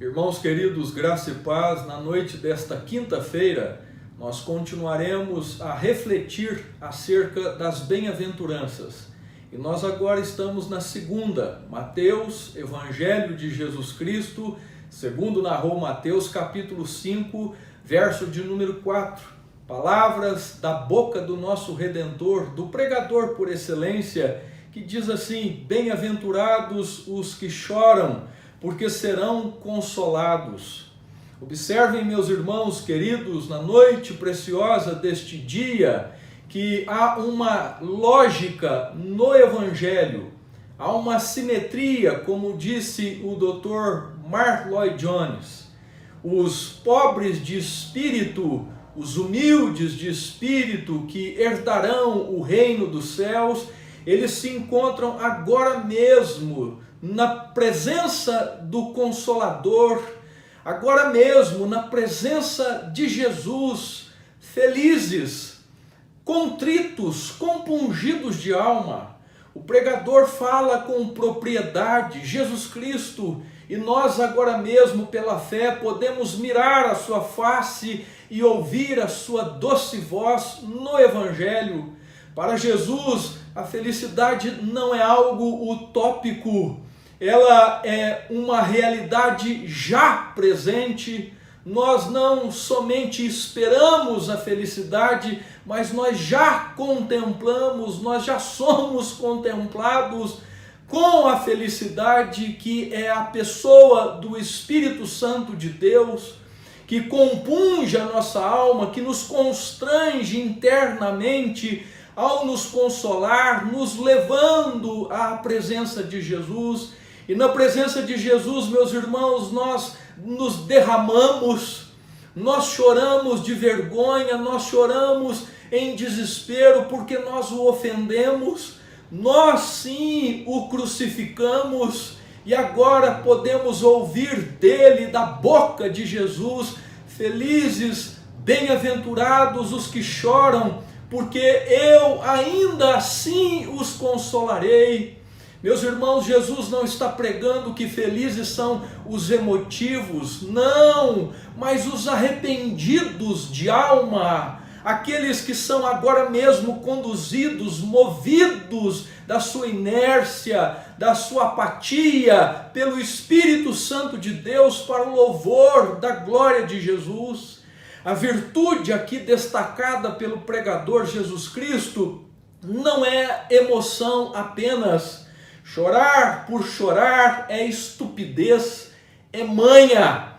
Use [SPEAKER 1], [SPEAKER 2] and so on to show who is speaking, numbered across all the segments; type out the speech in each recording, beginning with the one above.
[SPEAKER 1] Irmãos queridos, graça e paz, na noite desta quinta-feira, nós continuaremos a refletir acerca das bem-aventuranças. E nós agora estamos na segunda, Mateus, Evangelho de Jesus Cristo, segundo narrou Mateus, capítulo 5, verso de número 4. Palavras da boca do nosso Redentor, do pregador por excelência, que diz assim: bem-aventurados os que choram, porque serão consolados. Observem, meus irmãos queridos, na noite preciosa deste dia, que há uma lógica no Evangelho, há uma simetria, como disse o Dr. Martyn Lloyd-Jones. Os pobres de espírito, os humildes de espírito que herdarão o reino dos céus, eles se encontram agora mesmo na presença do Consolador, agora mesmo na presença de Jesus, felizes, contritos, compungidos de alma. O pregador fala com propriedade, Jesus Cristo, e nós agora mesmo pela fé podemos mirar a sua face e ouvir a sua doce voz no Evangelho. Para Jesus, a felicidade não é algo utópico, ela é uma realidade já presente. Nós não somente esperamos a felicidade, mas nós já contemplamos, nós já somos contemplados com a felicidade que é a pessoa do Espírito Santo de Deus, que compunge a nossa alma, que nos constrange internamente ao nos consolar, nos levando à presença de Jesus. E na presença de Jesus, meus irmãos, nós nos derramamos, nós choramos de vergonha, nós choramos em desespero porque nós o ofendemos, nós sim o crucificamos e agora podemos ouvir dele, da boca de Jesus: felizes, bem-aventurados os que choram, porque eu ainda assim os consolarei. Meus irmãos, Jesus não está pregando que felizes são os emotivos, não, mas os arrependidos de alma, aqueles que são agora mesmo conduzidos, movidos da sua inércia, da sua apatia, pelo Espírito Santo de Deus para o louvor da glória de Jesus. A virtude aqui destacada pelo pregador Jesus Cristo não é emoção apenas. Chorar por chorar é estupidez, é manha.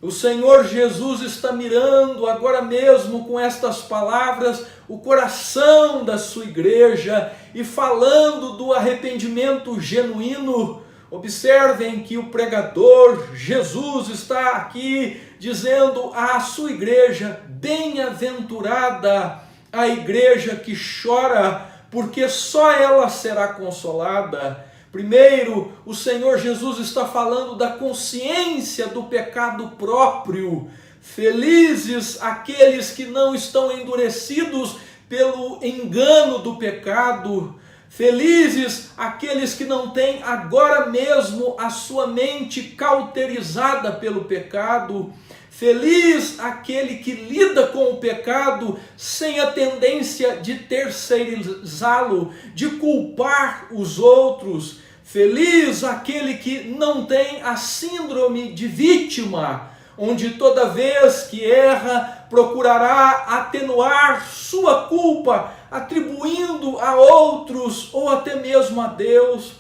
[SPEAKER 1] O Senhor Jesus está mirando agora mesmo com estas palavras o coração da sua igreja e falando do arrependimento genuíno. Observem que o pregador Jesus está aqui dizendo à sua igreja: bem-aventurada a igreja que chora, porque só ela será consolada. Primeiro, o Senhor Jesus está falando da consciência do pecado próprio. Felizes aqueles que não estão endurecidos pelo engano do pecado. Felizes aqueles que não têm agora mesmo a sua mente cauterizada pelo pecado. Feliz aquele que lida com o pecado sem a tendência de terceirizá-lo, de culpar os outros. Feliz aquele que não tem a síndrome de vítima, onde toda vez que erra, procurará atenuar sua culpa, atribuindo a outros ou até mesmo a Deus.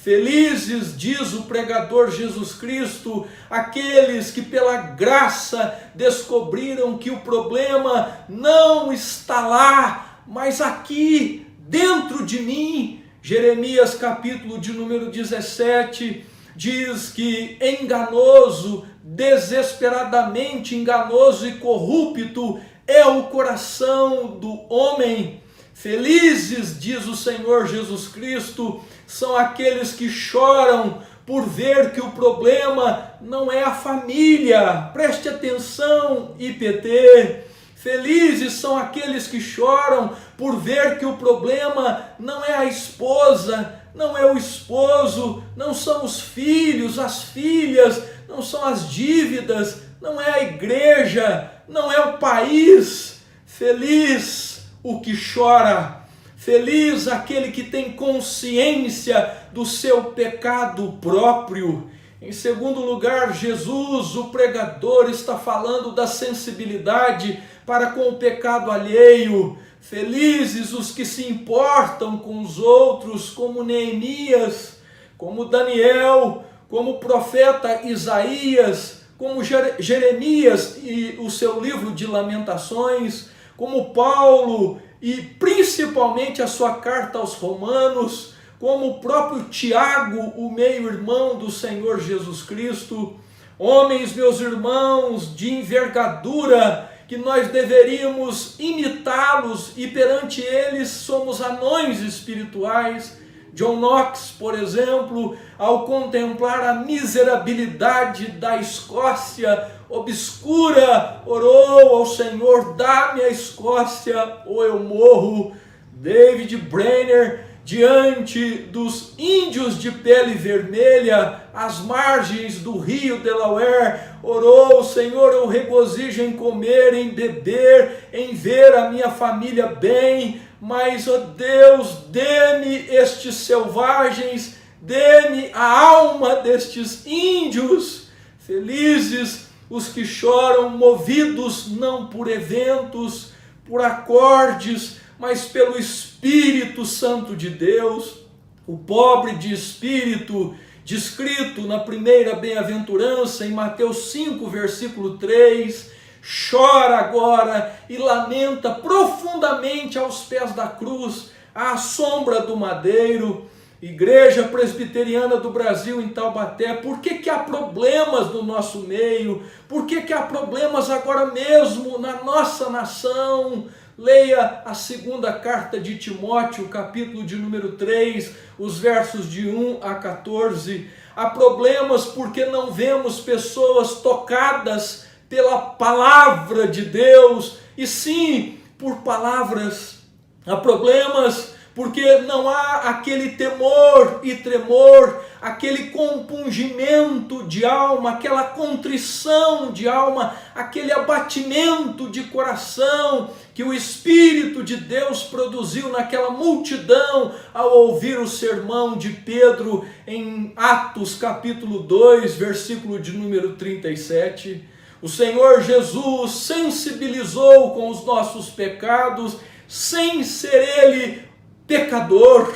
[SPEAKER 1] Felizes, diz o pregador Jesus Cristo, aqueles que pela graça descobriram que o problema não está lá, mas aqui dentro de mim. Jeremias capítulo de número 17 diz que enganoso, desesperadamente enganoso e corrupto é o coração do homem. Felizes, diz o Senhor Jesus Cristo, são aqueles que choram por ver que o problema não é a família. Preste atenção, IPT. Felizes são aqueles que choram por ver que o problema não é a esposa, não é o esposo, não são os filhos, as filhas, não são as dívidas, não é a igreja, não é o país. Feliz o que chora, feliz aquele que tem consciência do seu pecado próprio. Em segundo lugar, Jesus, o pregador, está falando da sensibilidade para com o pecado alheio. Felizes os que se importam com os outros, como Neemias, como Daniel, como o profeta Isaías, como Jeremias e o seu livro de Lamentações, como Paulo e principalmente a sua carta aos Romanos, como o próprio Tiago, o meio-irmão do Senhor Jesus Cristo. Homens, meus irmãos, de envergadura, que nós deveríamos imitá-los e perante eles somos anões espirituais. John Knox, por exemplo, ao contemplar a miserabilidade da Escócia obscura, orou ao Senhor: dá-me a Escócia ou eu morro. David Brainerd, diante dos índios de pele vermelha, às margens do rio Delaware, orou: Senhor, eu regozijo em comer, em beber, em ver a minha família bem, mas, ó Deus, dê-me estes selvagens, dê-me a alma destes índios. Felizes os que choram, movidos não por eventos, por acordes, mas pelo Espírito Santo de Deus. O pobre de espírito, descrito na primeira bem-aventurança, em Mateus 5, versículo 3, chora agora e lamenta profundamente aos pés da cruz, à sombra do madeiro. Igreja Presbiteriana do Brasil em Taubaté, por que há problemas no nosso meio? Por que há problemas agora mesmo na nossa nação? Leia a segunda carta de Timóteo, capítulo de número 3, os versos de 1 a 14. Há problemas porque não vemos pessoas tocadas pela palavra de Deus, e sim por palavras. Há problemas porque não há aquele temor e tremor, aquele compungimento de alma, aquela contrição de alma, aquele abatimento de coração que o Espírito de Deus produziu naquela multidão ao ouvir o sermão de Pedro em Atos capítulo 2, versículo de número 37. O Senhor Jesus sensibilizou com os nossos pecados, sem ser Ele pecador.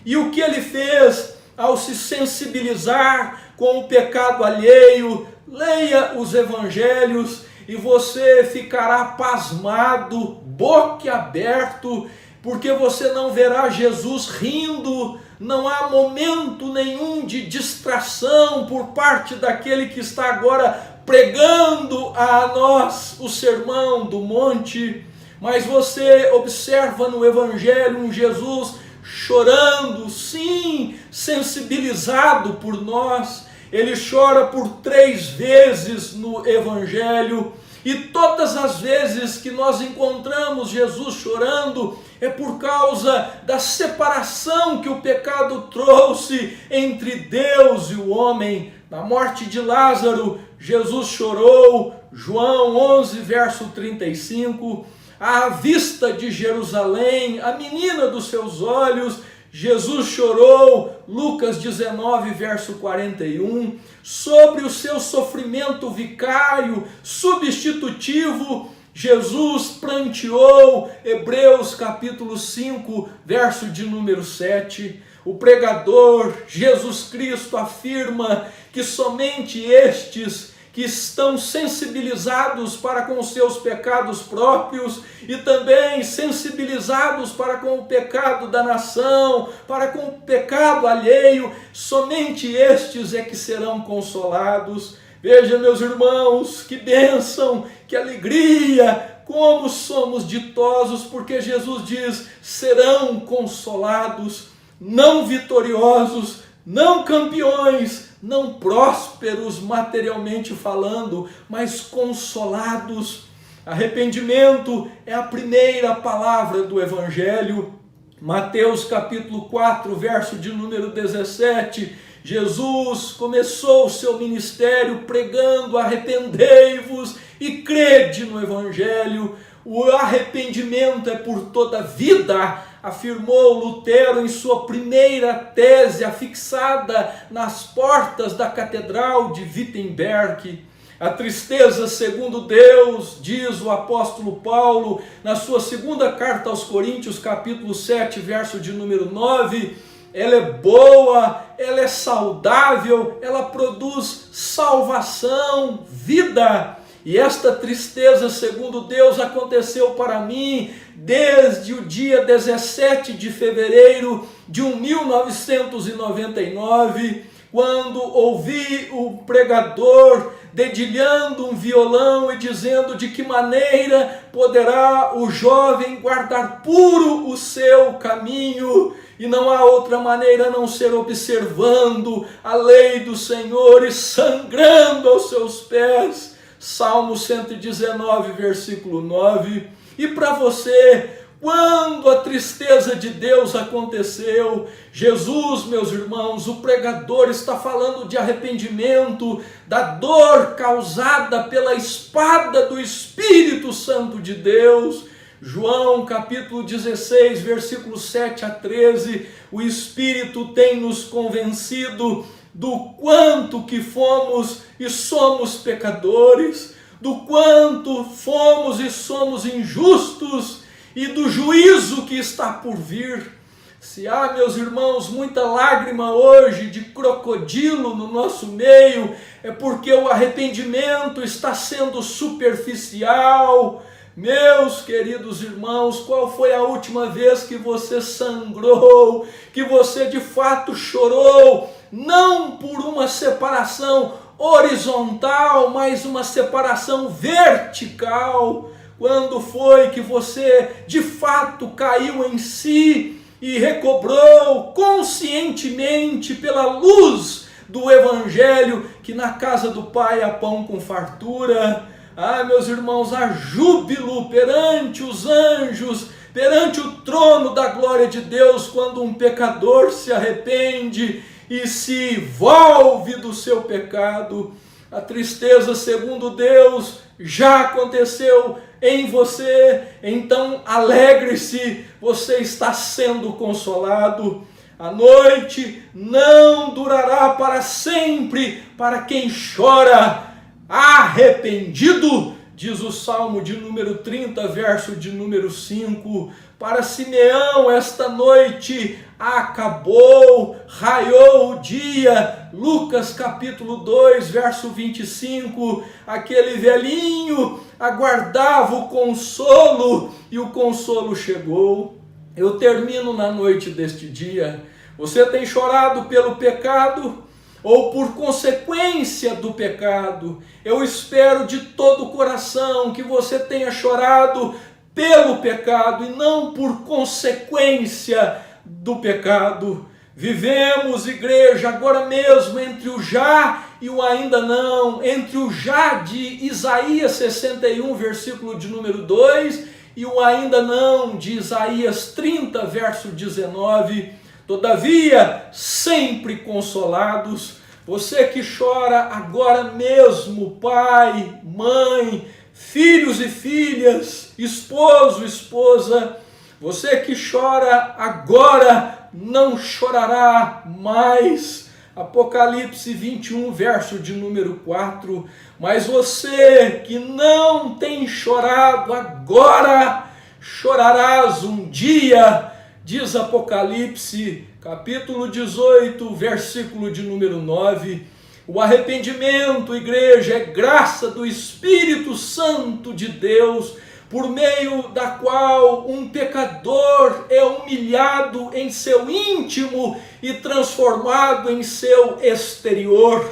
[SPEAKER 1] E o que Ele fez ao se sensibilizar com o pecado alheio? Leia os evangelhos e você ficará pasmado, boquiaberto, porque você não verá Jesus rindo. Não há momento nenhum de distração por parte daquele que está agora pregando a nós o sermão do monte. Mas você observa no evangelho um Jesus chorando, sim, sensibilizado por nós. Ele chora por 3 vezes no evangelho, e todas as vezes que nós encontramos Jesus chorando é por causa da separação que o pecado trouxe entre Deus e o homem. Na morte de Lázaro, Jesus chorou, João 11, verso 35. À vista de Jerusalém, a menina dos seus olhos, Jesus chorou, Lucas 19, verso 41, sobre o seu sofrimento vicário, substitutivo, Jesus pranteou, Hebreus capítulo 5, verso de número 7. O pregador, Jesus Cristo, afirma que somente estes que estão sensibilizados para com os seus pecados próprios e também sensibilizados para com o pecado da nação, para com o pecado alheio, somente estes é que serão consolados. Veja, meus irmãos, que bênção, que alegria, como somos ditosos, porque Jesus diz: serão consolados, não vitoriosos, não campeões, não prósperos materialmente falando, mas consolados. Arrependimento é a primeira palavra do Evangelho. Mateus capítulo 4, verso de número 17, Jesus começou o seu ministério pregando: arrependei-vos e crede no Evangelho. O arrependimento é por toda a vida, afirmou Lutero em sua primeira tese, afixada nas portas da Catedral de Wittenberg. A tristeza, segundo Deus, diz o apóstolo Paulo na sua segunda carta aos Coríntios, capítulo 7, verso de número 9, ela é boa, ela é saudável, ela produz salvação, vida. E esta tristeza, segundo Deus, aconteceu para mim desde o dia 17 de fevereiro de 1999, quando ouvi o pregador dedilhando um violão e dizendo de que maneira poderá o jovem guardar puro o seu caminho, e não há outra maneira a não ser observando a lei do Senhor e sangrando aos seus pés. Salmo 119, versículo 9. E para você, quando a tristeza de Deus aconteceu, Jesus, meus irmãos, o pregador está falando de arrependimento, da dor causada pela espada do Espírito Santo de Deus. João capítulo 16, versículos 7 a 13, o Espírito tem nos convencido do quanto que fomos e somos pecadores, do quanto fomos e somos injustos e do juízo que está por vir. Se há, meus irmãos, muita lágrima hoje de crocodilo no nosso meio, é porque o arrependimento está sendo superficial. Meus queridos irmãos, qual foi a última vez que você sangrou, que você de fato chorou, não por uma separação horizontal, mas uma separação vertical? Quando foi que você de fato caiu em si e recobrou conscientemente pela luz do Evangelho que na casa do Pai há pão com fartura? Ah, meus irmãos, há júbilo perante os anjos, perante o trono da glória de Deus, quando um pecador se arrepende e se volve do seu pecado. A tristeza, segundo Deus, já aconteceu em você, então alegre-se, você está sendo consolado. A noite não durará para sempre para quem chora arrependido, diz o Salmo de número 30, verso de número 5. Para Simeão esta noite acabou, raiou o dia. Lucas capítulo 2, verso 25, aquele velhinho aguardava o consolo e o consolo chegou. Eu termino na noite deste dia. Você tem chorado pelo pecado ou por consequência do pecado? Eu espero de todo o coração que você tenha chorado pelo pecado e não por consequência do pecado. Vivemos, igreja, agora mesmo entre o já e o ainda não, entre o já de Isaías 61, versículo de número 2, e o ainda não de Isaías 30, verso 19. Todavia, sempre consolados. Você que chora agora mesmo, pai, mãe, filhos e filhas, esposo, esposa, você que chora agora, não chorará mais. Apocalipse 21, verso de número 4. Mas você que não tem chorado agora, chorarás um dia, diz Apocalipse, capítulo 18, versículo de número 9. O arrependimento, igreja, é graça do Espírito Santo de Deus, por meio da qual um pecador é humilhado em seu íntimo e transformado em seu exterior.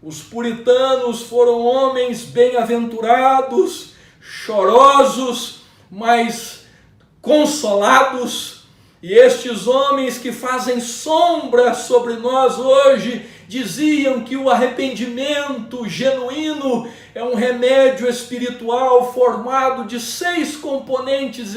[SPEAKER 1] Os puritanos foram homens bem-aventurados, chorosos, mas consolados. E estes homens que fazem sombra sobre nós hoje diziam que o arrependimento genuíno é um remédio espiritual formado de 6 componentes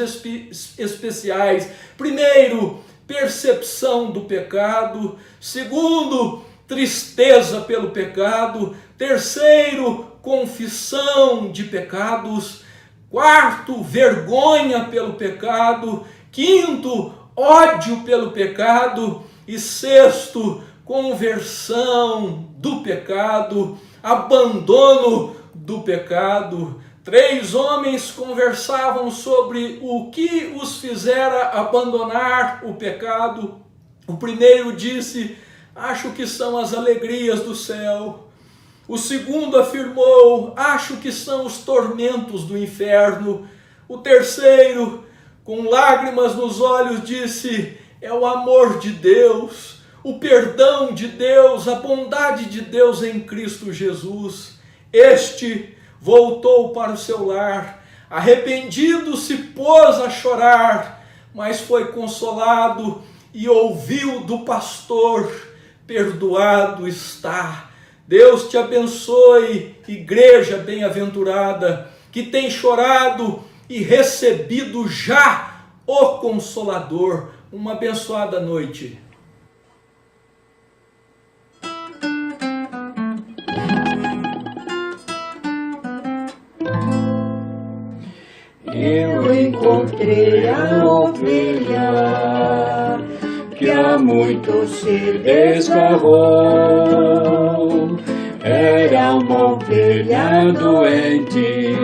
[SPEAKER 1] especiais. Primeiro, percepção do pecado. Segundo, tristeza pelo pecado. Terceiro, confissão de pecados. Quarto, vergonha pelo pecado. Quinto, ódio pelo pecado. E sexto, conversão do pecado, abandono do pecado. 3 homens conversavam sobre o que os fizera abandonar o pecado. O primeiro disse: acho que são as alegrias do céu. O segundo afirmou: acho que são os tormentos do inferno. O terceiro, com lágrimas nos olhos, disse: é o amor de Deus, o perdão de Deus, a bondade de Deus em Cristo Jesus. Este voltou para o seu lar, arrependido se pôs a chorar, mas foi consolado e ouviu do pastor: perdoado está. Deus te abençoe, igreja bem-aventurada, que tem chorado e recebido já o Consolador. Uma abençoada noite.
[SPEAKER 2] Eu encontrei a ovelha que há muito se desgarrou. Era uma ovelha doente,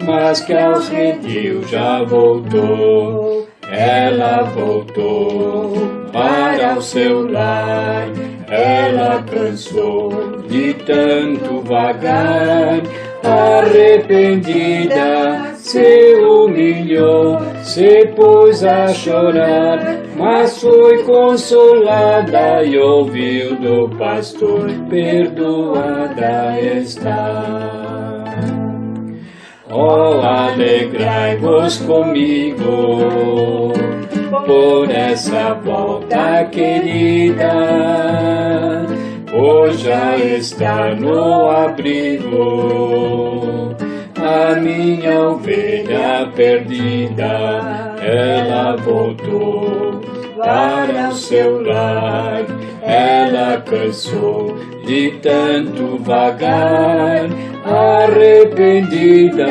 [SPEAKER 2] mas que aos redios já voltou. Ela voltou para o seu lar. Ela cansou de tanto vagar. Arrependida, se humilhou, se pôs a chorar, mas foi consolada e ouviu do pastor: perdoada está. Oh, alegrai-vos comigo por essa volta querida. Hoje já está no abrigo a minha ovelha perdida. Ela voltou para o seu lar. Ela cansou de tanto vagar. Arrependida,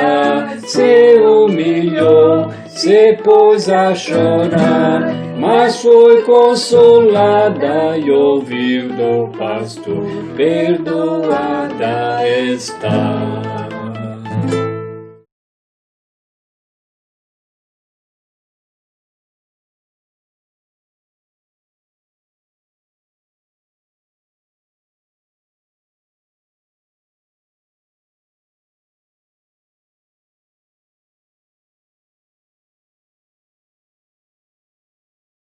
[SPEAKER 2] se humilhou, se pôs a chorar, mas foi consolada e ouviu do pastor: perdoada está.